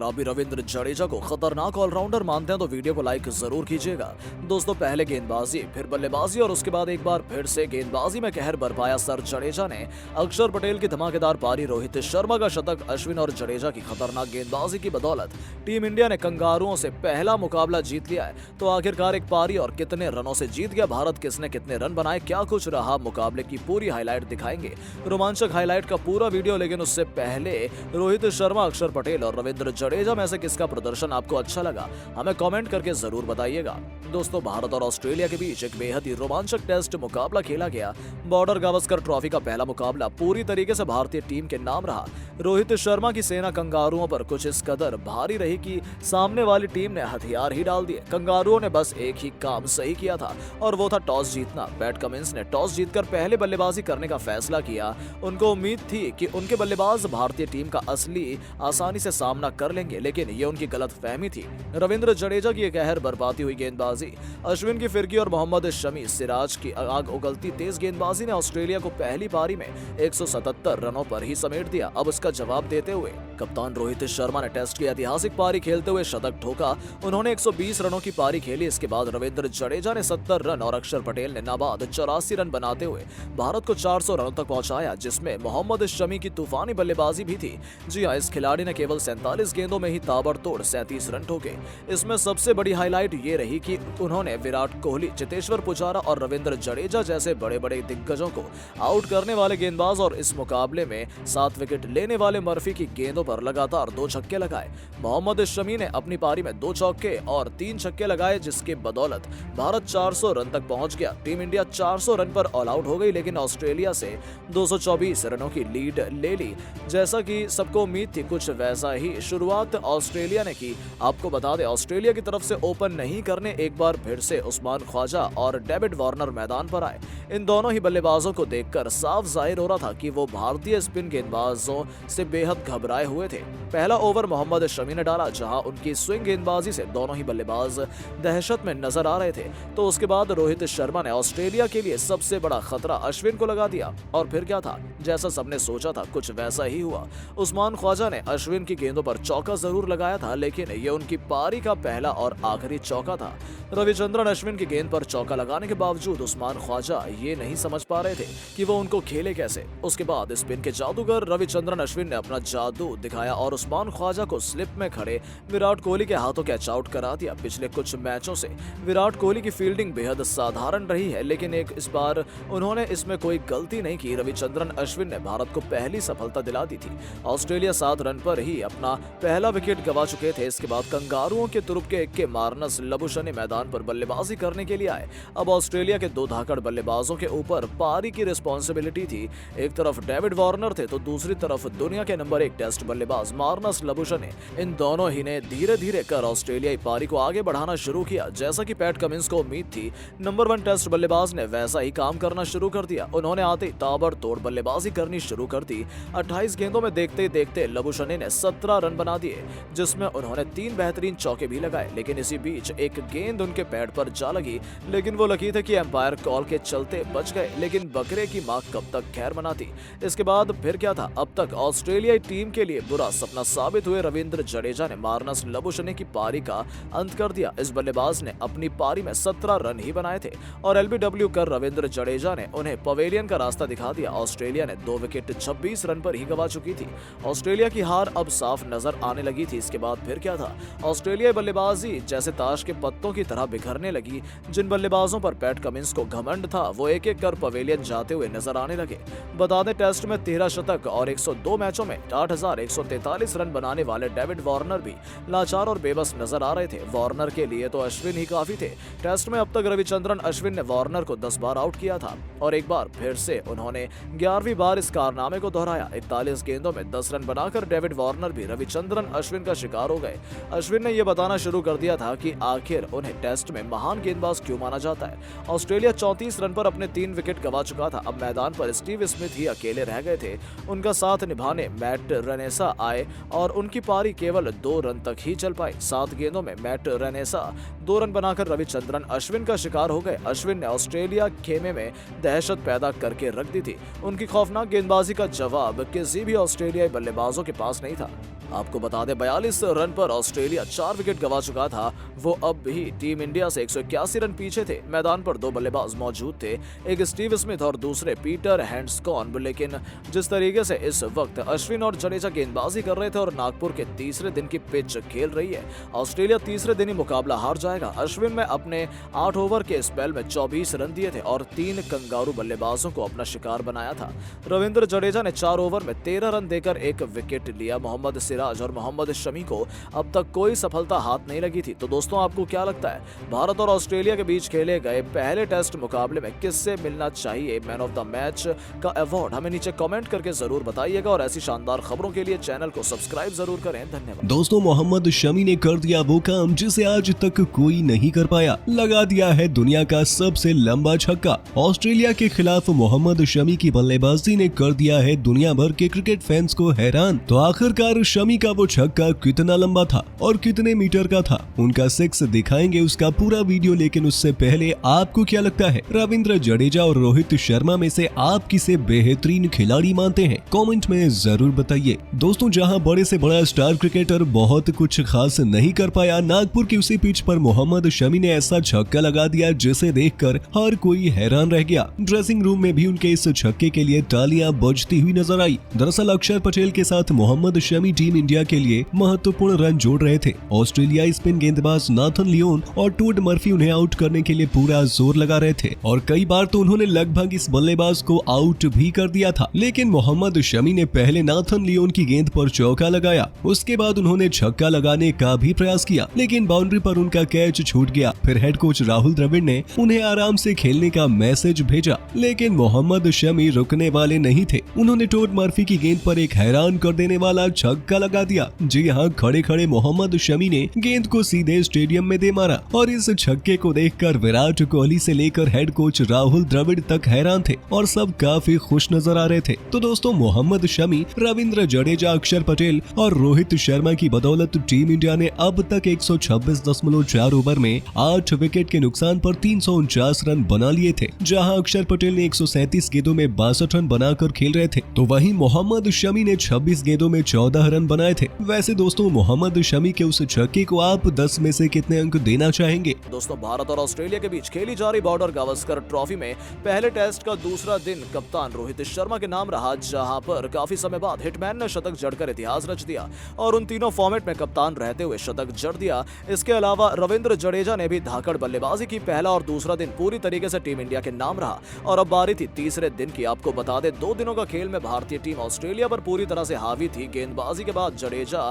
अगर आप भी रविंद्र जडेजा को खतरनाक ऑलराउंडर मानते हैं तो वीडियो को लाइक जरूर कीजिएगा। दोस्तों, पहले गेंदबाजी फिर बल्लेबाजी और उसके बाद एक बार फिर से गेंदबाजी में कहर बरपाया सर जडेजा ने। अक्षर पटेल की धमाकेदार पारी, रोहित शर्मा का शतक, अश्विन और जडेजा की खतरनाक गेंदबाजी की बदौलत टीम इंडिया ने कंगारुओं से पहला मुकाबला जीत लिया है। तो आखिरकार एक पारी और कितने रनों से जीत गया भारत, किसने कितने रन बनाए, क्या कुछ रहा, मुकाबले की पूरी हाईलाइट दिखाएंगे। रोमांचक हाईलाइट का पूरा वीडियो, लेकिन उससे पहले रोहित शर्मा, अक्षर पटेल और रविंद्र जडेजा में से किसका प्रदर्शन आपको अच्छा लगा, हमें कमेंट करके जरूर बताइएगा। दोस्तों, भारत और ऑस्ट्रेलिया के बीच एक बेहद ही रोमांचक टेस्ट मुकाबला खेला गया। बॉर्डर गावस्कर ट्रॉफी का पहला मुकाबला पूरी तरीके से भारतीय टीम के नाम रहा। रोहित शर्मा की सेना कंगारुओं पर कुछ इस कदर भारी रही कि सामने वाली टीम ने हथियार ही डाल दिए। कंगारुओं ने बस एक ही काम सही किया था और वो था टॉस जीतना। पैट कमिंस ने टॉस जीतकर पहले बल्लेबाजी करने का फैसला किया। उनको उम्मीद थी कि उनके बल्लेबाज भारतीय टीम का असली आसानी से सामना कर लेंगे, लेकिन ये उनकी गलतफहमी थी। रविंद्र जडेजा की कहर बरपाती हुई गेंदबाजी, अश्विन की फिरकी और मोहम्मद शमी, सिराज की आग उगलती तेज गेंदबाजी ने ऑस्ट्रेलिया को पहली पारी में 177 रनों पर ही समेट दिया। अब इसका जवाब देते हुए कप्तान रोहित शर्मा ने टेस्ट की ऐतिहासिक पारी खेलते हुए शतक ठोका। उन्होंने 120 रनों की पारी खेली। इसके बाद रविंद्र जडेजा ने 70 रन और अक्षर पटेल ने नाबाद 84 रन बनाते हुए भारत को 400 रनों तक पहुंचाया, जिसमें मोहम्मद शमी की तूफानी बल्लेबाजी भी थी। जी हां, इस खिलाड़ी ने केवल 47 गेंदों में ही ताबड़तोड़ 37 रन ठोके। इसमें सबसे बड़ी हाईलाइट ये रही कि उन्होंने विराट कोहली, चेतेश्वर पुजारा और रविंद्र जडेजा जैसे बड़े बड़े दिग्गजों को आउट करने वाले गेंदबाज और इस मुकाबले में 7 विकेट लेने वाले मर्फी की गेंदों पर लगातार 2 छक्के लगाए। मोहम्मद शमी ने अपनी पारी में 2 चौके और 3 छक्के लगाए, जिसके बदौलत भारत 400 रन तक पहुंच गया। टीम इंडिया 400 रन पर ऑल आउट हो गई, लेकिन ऑस्ट्रेलिया से 224 रनों की लीड ले ली। जैसा कि सबको उम्मीद थी, कुछ वैसा ही शुरुआत ऑस्ट्रेलिया ने की। आपको बता दें, ऑस्ट्रेलिया की तरफ से ओपन नहीं करने एक बार फिर से उस्मान ख्वाजा और डेविड वार्नर मैदान पर आए। इन दोनों ही बल्लेबाजों को देखकर साफ जाहिर हो रहा था कि वो भारतीय स्पिन गेंदबाजों से बेहद घबराए हुए थे। पहला ओवर मोहम्मद शमी ने डाला, जहां उनकी स्विंग गेंदबाजी से दोनों ही बल्लेबाज दहशत में नजर आ रहे थे। तो उसके बाद रोहित शर्मा ने ऑस्ट्रेलिया के लिए सबसे बड़ा खतरा अश्विन को लगा दिया और फिर क्या था, जैसा सबने सोचा था कुछ वैसा ही हुआ। उस्मान ख्वाजा ने अश्विन की गेंदों पर चौका जरूर लगाया था, लेकिन ये उनकी पारी का पहला और आखिरी चौका था। रविचंद्रन अश्विन की गेंद पर चौका लगाने के बावजूद उस्मान ख्वाजा ये नहीं समझ पा रहे थे कि वो उनको खेले कैसे। उसके बाद स्पिन के जादूगर रविचंद्रन अश्विन ने अपना जादू दिखाया और उस्मान ख्वाजा को स्लिप में खड़े विराट कोहली के हाथों कैच आउट करा दिया। पिछले कुछ मैचों से विराट कोहली की फील्डिंग बेहद साधारण रही है, लेकिन इस बार उन्होंने इसमें कोई गलती नहीं की। रविचंद्रन अश्विन ने भारत को पहली सफलता दिला दी थी। ऑस्ट्रेलिया 7 रन पर ही अपना पहला विकेट गंवा चुके थे। इसके बाद कंगारुओं के तुरुप के इक्के मार्नस लबुशने मैदान पर बल्लेबाजी करने के लिए आए। अब ऑस्ट्रेलिया के 2 धाकड़ बल्लेबाजों के ऊपर पारी की रिस्पॉन्सिबिलिटी थी। एक तरफ डेविड वार्नर थे तो दूसरी तरफ दुनिया के नंबर 1 टेस्ट बल्लेबाज मार्नस लबुशने। इन दोनों ही ने धीरे धीरे कर ऑस्ट्रेलियाई पारी को आगे बढ़ाना शुरू किया। जैसा कि पैट कमिंस को उम्मीद थी, नंबर 1 टेस्ट बल्लेबाज ने वैसा ही काम करना शुरू कर दिया। उन्होंने आते ही ताबड़तोड़ बल्लेबाजी करनी शुरू कर दी। 28 गेंदों में देखते देखते लबुशने ने 17 रन बना दिए, जिसमें उन्होंने 3 बेहतरीन चौके भी लगाए। लेकिन इसी बीच एक गेंद उनके पैड पर जा लगी, लेकिन वो लकी थे कि एम्पायर कॉल के चलते बच गए। लेकिन बकरे की मां कब तक खैर मनाती। इसके बाद फिर क्या था, अब तक ऑस्ट्रेलियाई टीम के लिए बुरा सपना साबित हुए रविंद्र जडेजा ने मार्नस लबुशने की पारी का अंत कर दिया। इस बल्लेबाज ने अपनी पारी में 17 रन ही बनाए थे और एलबीडब्ल्यू कर रविंद्र जडेजा ने उन्हें पवेलियन का रास्ता दिखा दिया। ऑस्ट्रेलिया ने 2 विकेट 26 रन पर ही गंवा चुकी थी। ऑस्ट्रेलिया की हार अब साफ नजर आने लगी थी। इसके बाद फिर क्या था, ऑस्ट्रेलियाई बल्लेबाजी जैसे ताश के पत्तों की तरह बिखरने लगी। जिन बल्लेबाजों पर पैट कमिंस को घमंड था, वो एक एक कर पवेलियन जाते हुए नजर आने लगे। बता दें, टेस्ट में 13 शतक और 102 मैचों में 8,143 रन बनाने वाले डेविड वार्नर भी लाचार और बेबस नजर आ रहे थे। वार्नर के लिए तो अश्विन ही काफी थे। टेस्ट में अब तक रविचंद्रन अश्विन ने वार्नर को 10 बार आउट किया था और एक बार फिर से उन्होंने 11वीं बार इस कारनामे को दोहराया। 41 गेंदों में 10 रन बनाकर डेविड वार्नर भी रविचंद्रन अश्विन का शिकार हो गए। अश्विन ने यह बताना शुरू कर दिया था कि आखिर उन्हें टेस्ट में महान गेंदबाज क्यों माना जाता है। ऑस्ट्रेलिया 34 रन पर अपने 3 विकेट गंवा चुका था। अब मैदान पर स्टीव स्मिथ ही अकेले रह गए थे। उनका साथ निभाने मैट रेनेसा आए और उनकी पारी केवल 2 रन तक ही चल पाई। 7 गेंदों में मैट रेनेसा 2 रन बनाकर रविचंद्रन अश्विन का शिकार हो गए। अश्विन ने ऑस्ट्रेलिया खेमे में दहशत पैदा करके रख दी थी। उनकी खौफनाक गेंदबाजी का जवाब किसी भी ऑस्ट्रेलियाई बल्लेबाजों के पास नहीं था। आपको बता दें 42 रन पर ऑस्ट्रेलिया 4 विकेट गंवा चुका था। वो अब भी टीम इंडिया से 181 रन पीछे थे। मैदान पर 2 बल्लेबाज मौजूद थे, एक स्टीव स्मिथ और दूसरे पीटर हैंड्सकॉम्ब। लेकिन जिस तरीके से इस वक्त अश्विन और जडेजा गेंदबाजी कर रहे थे और नागपुर के तीसरे दिन की पिच खेल रही है, ऑस्ट्रेलिया तीसरे दिन ही मुकाबला हार जाएगा। अश्विन में अपने 8 ओवर के स्पेल में 24 रन दिए थे और 3 कंगारू बल्लेबाजों को अपना शिकार बनाया था। रविंद्र जडेजा ने 4 ओवर में 13 रन देकर 1 विकेट लिया। मोहम्मद सिराज और मोहम्मद शमी को अब तक कोई सफलता हाथ नहीं लगी थी। तो दोस्तों, आपको क्या लगता है, भारत और ऑस्ट्रेलिया के बीच खेले गए पहले टेस्ट मुकाबले में किससे मिलना चाहिए मैन ऑफ द मैच का अवार्ड? हमें नीचे कमेंट करके जरूर बताइएगा और ऐसी शानदार खबरों के लिए चैनल को सब्सक्राइब जरूर करें। धन्यवाद। दोस्तों, मोहम्मद शमी ने कर दिया वो काम जिसे आज तक कोई नहीं कर पाया। लगा दिया है दुनिया का सबसे लंबा छक्का। ऑस्ट्रेलिया के खिलाफ मोहम्मद शमी की बल्लेबाजी ने कर दिया है दुनिया भर के क्रिकेट फैंस को हैरान। तो आखिरकार शमी का वो छक्का कितना लंबा था और कितने मीटर का था? उनका 6 दिखाएंगे, उसका पूरा वीडियो। लेकिन उससे पहले आपको क्या लगता है, रविंद्र जडेजा और रोहित शर्मा में से आप किसे बेहतरीन खिलाड़ी मानते हैं? कमेंट में जरूर बताइए। दोस्तों, जहां बड़े से बड़ा स्टार क्रिकेटर बहुत कुछ खास नहीं कर पाया, नागपुर की उसी पिच पर मोहम्मद शमी ने ऐसा छक्का लगा दिया जिसे देखकर हर कोई हैरान रह गया। ड्रेसिंग रूम में भी उनके इस छक्के के लिए तालियां बजती हुई नजर आई। दरअसल अक्षर पटेल के साथ मोहम्मद शमी टीम इंडिया के लिए महत्वपूर्ण रन जोड़ रहे थे। ऑस्ट्रेलियाई स्पिन गेंदबाज नाथन लियोन और टोड मर्फी उन्हें आउट करने के लिए पूरा जोर लगा रहे थे और कई बार तो उन्होंने लगभग इस बल्लेबाज को आउट भी कर दिया था। लेकिन मोहम्मद शमी ने पहले नाथन लियोन की गेंद पर चौका लगाया, उसके बाद उन्होंने छक्का लगाने का भी प्रयास किया, लेकिन बाउंड्री पर उनका कैच छूट गया। फिर हेड कोच राहुल द्रविड़ ने उन्हें आराम से खेलने का मैसेज भेजा, लेकिन मोहम्मद शमी रुकने वाले नहीं थे। उन्होंने टोड मर्फी की गेंद पर एक हैरान कर देने वाला छक्का लगा दिया। जी हाँ, खड़े खड़े मोहम्मद शमी ने गेंद को सीधे स्टेडियम में दे मारा और इस छक्के को देखकर विराट कोहली से लेकर हेड कोच राहुल द्रविड़ तक हैरान थे और सब काफी खुश नजर आ रहे थे। तो दोस्तों, मोहम्मद शमी, रविंद्र जडेजा, अक्षर पटेल और रोहित शर्मा की बदौलत टीम इंडिया ने अब तक 126.4 ओवर में 8 विकेट के नुकसान पर 349 रन बना लिए थे, जहां अक्षर पटेल ने 137 गेंदों में 62 रन बनाकर खेल रहे थे। तो वहीं मोहम्मद शमी ने 26 गेंदों में 14 रन बनाए थे। वैसे दोस्तों, मोहम्मद शमी के उस छक्के को आप 10 में से कितने अंक देना चाहेंगे? दोस्तों, भारत और ऑस्ट्रेलिया के बीच खेली जा रही बॉर्डर गावस्कर ट्रॉफी में पहले टेस्ट का दूसरा दिन कप्तान रोहित शर्मा के नाम रहा, जहां पर काफी समय बाद हिटमैन ने शतक जड़कर इतिहास रच दिया और उन तीनों फॉर्मेट में कप्तान रहते हुए शतक जड़ दिया। इसके अलावा रविंद्र जडेजा ने भी धाकड़ बल्लेबाजी की। पहला और दूसरा दिन पूरी तरीके से टीम इंडिया के नाम रहा और अब बारी थी तीसरे दिन की। आपको बता दें, 2 दिनों का खेल में भारतीय टीम ऑस्ट्रेलिया पर पूरी तरह से हावी थी। गेंदबाजी के बाद जडेजा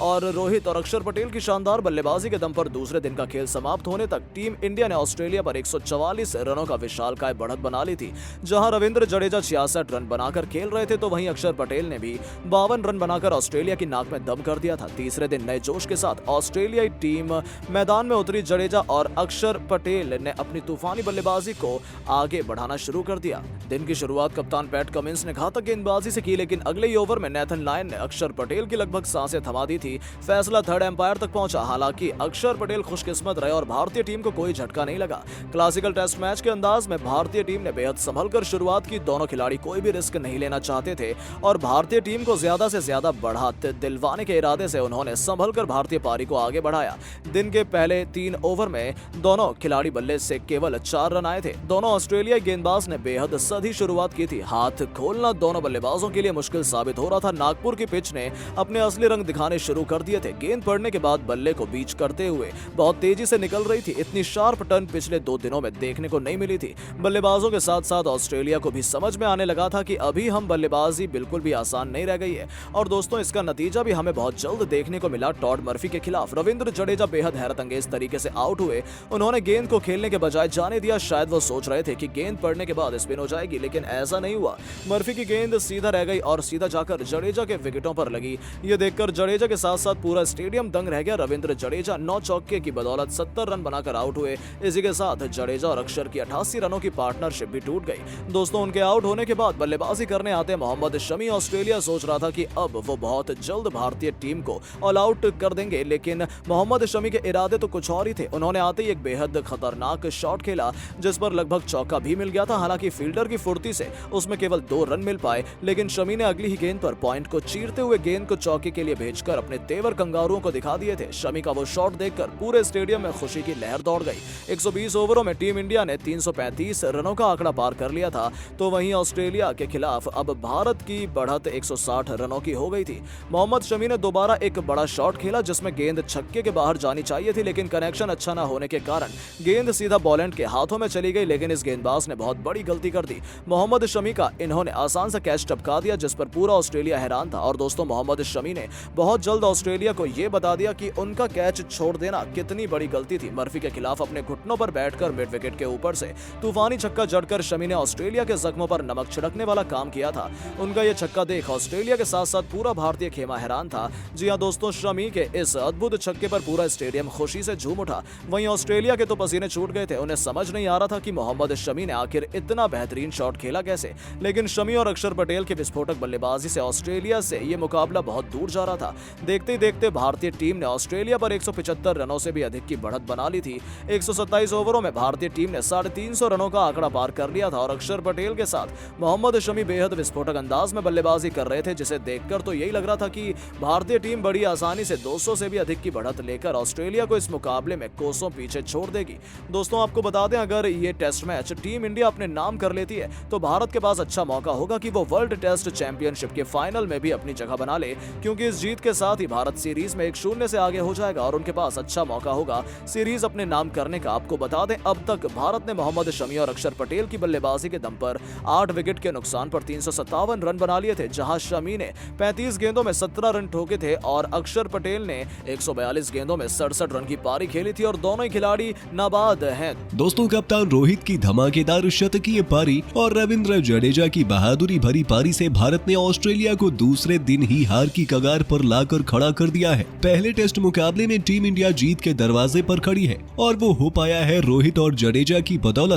और रोहित और अक्षर पटेल की शानदार बल्लेबाजी के दम पर दूसरे दिन का खेल समाप्त होने तक टीम इंडिया ने ऑस्ट्रेलिया पर 144 रनों का विशालकाय बढ़त बना ली थी। जहां रविंद्र जडेजा 66 रन बनाकर खेल रहे थे, तो वहीं अक्षर पटेल ने भी 52 रन बनाकर ऑस्ट्रेलिया की नाक में दम कर दिया था। तीसरे दिन नए जोश के साथ ऑस्ट्रेलियाई टीम मैदान में उतरी। जडेजा और अक्षर पटेल ने अपनी तूफानी बल्लेबाजी को आगे बढ़ाना शुरू कर दिया। दिन की शुरुआत कप्तान पैट कमिंस ने घातक गेंदबाजी से की, लेकिन अगले ही ओवर में नेथन लायन ने अक्षर पटेल की लगभग सांसें थमा दी थी। फैसला थर्ड एम्पायर तक पहुंचा। हालांकि अक्षर पटेल खुशकिस्मत रहे और भारतीय टीम को कोई झटका नहीं लगा। क्लासिकल टेस्ट मैच के अंदाज में भारतीय टीम ने बेहद संभलकर शुरुआत की। दोनों खिलाड़ी कोई भी रिस्क नहीं लेना चाहते थे और भारतीय टीम को ज्यादा से ज्यादा बढ़त दिलवाने के इरादे से उन्होंने संभलकर भारतीय पारी को आगे बढ़ाया। दिन के पहले 3 ओवर में दोनों खिलाड़ी बल्ले से केवल 4 रन आए थे। दोनों ऑस्ट्रेलियाई गेंदबाज ने बेहद सधी शुरुआत की थी। हाथ खोलना दोनों बल्लेबाजों के लिए मुश्किल साबित हो रहा था। नागपुर की पिच ने अपने असली रंग दिखाने शुरू कर दिए थे। गेंद पड़ने के बाद बल्ले को बीच करते हुए बहुत तेजी से निकल रही थी। इतनी शार्प टर्न पिछले 2 दिनों में देखने को नहीं मिली थी। बल्लेबाजों के साथ साथ ऑस्ट्रेलिया को भी समझ में आने लगा था कि अभी हम बल्लेबाजी बिल्कुल भी आसान नहीं रह गई है। और दोस्तों, इसका नतीजा भी हमें बहुत जल्द देखने को मिला। टॉड मर्फी के खिलाफ रविंद्र जडेजा बेहद हैरतअंगेज तरीके से आउट हुए। उन्होंने गेंद को खेलने के बजाय जाने दिया। शायद वो सोच रहे थे कि गेंद पड़ने के बाद स्पिन हो जाएगी, लेकिन ऐसा नहीं हुआ। मर्फी की गेंद सीधा रह गई और सीधा जाकर जडेजा के विकेटों पर लगी। ये देखकर जडेजा के साथ साथ पूरा स्टेडियम दंग रह गया। रविंद्र जडेजा 9 चौके की बदौलत 70 रन बनाकर आउट हुए। इसी के साथ जडेजा और अक्षर की 88 रनों की पार्टनरशिप भी टूट गई। दोस्तों, उनके आउट होने के बाद बल्लेबाजी करने आते मोहम्मद शमी ऑस्ट्रेलिया सोच रहा था कि अब वो बहुत जल्द भारतीय टीम को ऑल आउट कर देंगे, लेकिन मोहम्मद शमी के इरादे तो कुछ और ही थे। उन्होंने आते ही एक बेहद खतरनाक शॉट खेला जिस पर लगभग चौका भी मिल गया था। हालांकि फील्डर की फुर्ती से उसमें केवल 2 रन मिल पाए, लेकिन शमी ने अगली ही गेंद पर पॉइंट को चीरते हुए गेंद को चौके के लिए भेजकर अपने तेवर कंगारुओं को दिखा दिए थे। शमी का वो शॉट देखकर पूरे स्टेडियम में खुशी की लहर दौड़ गई। 120 ओवरों में टीम इंडिया ने 335 रनों का आंकड़ा पार कर लिया था, तो वहीं ऑस्ट्रेलिया के खिलाफ अब भारत की बढ़त 160 रनों की हो गई थी। मोहम्मद शमी ने दोबारा एक बड़ा शॉट खेला जिसमें गेंद छक्के के बाहर जानी चाहिए थी, लेकिन कनेक्शन अच्छा न होने के कारण गेंद सीधा बॉलैंड के हाथों में चली गई। लेकिन इस गेंदबाज ने बहुत बड़ी गलती कर दी। मोहम्मद शमी का इन्होंने आसान सा कैच टपका दिया जिस पर पूरा ऑस्ट्रेलिया हैरान था। और दोस्तों, मोहम्मद शमी ने बहुत जल्द ऑस्ट्रेलिया को यह बता दिया कि उनका कैच छोड़ देना कितनी बड़ी गलती थी। मर्फी के खिलाफ अपने घुटनों पर बैठकर मिड विकेट के ऊपर से तूफानी छक्का जड़कर शमी ने ऑस्ट्रेलिया के जख्मों पर नमक छिड़कने वाला काम किया था। उनका यह छक्का देख ऑस्ट्रेलिया के साथ साथ पूरा भारतीय खेमा हैरान था। जी हां दोस्तों, शमी के इस अद्भुत छक्के पर पूरा स्टेडियम खुशी से झूम उठा। वहीं ऑस्ट्रेलिया के तो पसीने छूट गए थे। उन्हें समझ नहीं आ रहा था कि मोहम्मद शमी ने आखिर इतना बेहतरीन शॉट खेला कैसे। लेकिन शमी और अक्षर पटेल की विस्फोटक बल्लेबाजी से ऑस्ट्रेलिया से यह मुकाबला बहुत दूर जा रहा था। देखते ही देखते भारतीय टीम ने ऑस्ट्रेलिया पर 175 रनों से भी अधिक की बढ़त बना ली थी। 127 ओवरों में भारतीय टीम ने 350 रनों का आंकड़ा पार कर लिया था और अक्षर पटेल के साथ मोहम्मद शमी बेहद विस्फोटक अंदाज में बल्लेबाजी कर रहे थे, जिसे देखकर तो यही लग रहा था कि भारतीय टीम बड़ी आसानी से 200 से भी अधिक की बढ़त लेकर ऑस्ट्रेलिया को इस मुकाबले में कोसों पीछे छोड़ देगी। दोस्तों, आपको बता दें, अगर ये टेस्ट मैच टीम इंडिया अपने नाम कर लेती है तो भारत के पास अच्छा मौका होगा कि वो वर्ल्ड टेस्ट चैंपियनशिप के फाइनल में भी अपनी जगह बना ले, क्योंकि इस जीत के साथ ही भारत सीरीज में 1-0 से आगे हो जाएगा और उनके पास अच्छा मौका होगा सीरीज अपने नाम करने का। आपको बता दें, अब तक भारत ने मोहम्मद शमी और अक्षर पटेल की बल्लेबाजी के दम पर 8 विकेट के नुकसान पर 357 रन बना लिए थे, जहां शमी ने 35 गेंदों में 17 रन ठोके थे और अक्षर पटेल ने 142 गेंदों में 67 रन की पारी खेली थी और दोनों ही खिलाड़ी नाबाद हैं। दोस्तों, कप्तान रोहित की धमाकेदार शतकीय पारी और रविंद्र जडेजा की बहादुरी भरी पारी से भारत ने ऑस्ट्रेलिया को दूसरे दिन ही हार की कगार पर लाकर खड़ा कर दिया है। पहले टेस्ट मुकाबले में टीम इंडिया जीत के दरवाजे पर खड़ी है और वो हो पाया है रोहित और जडेजा की बदौलत।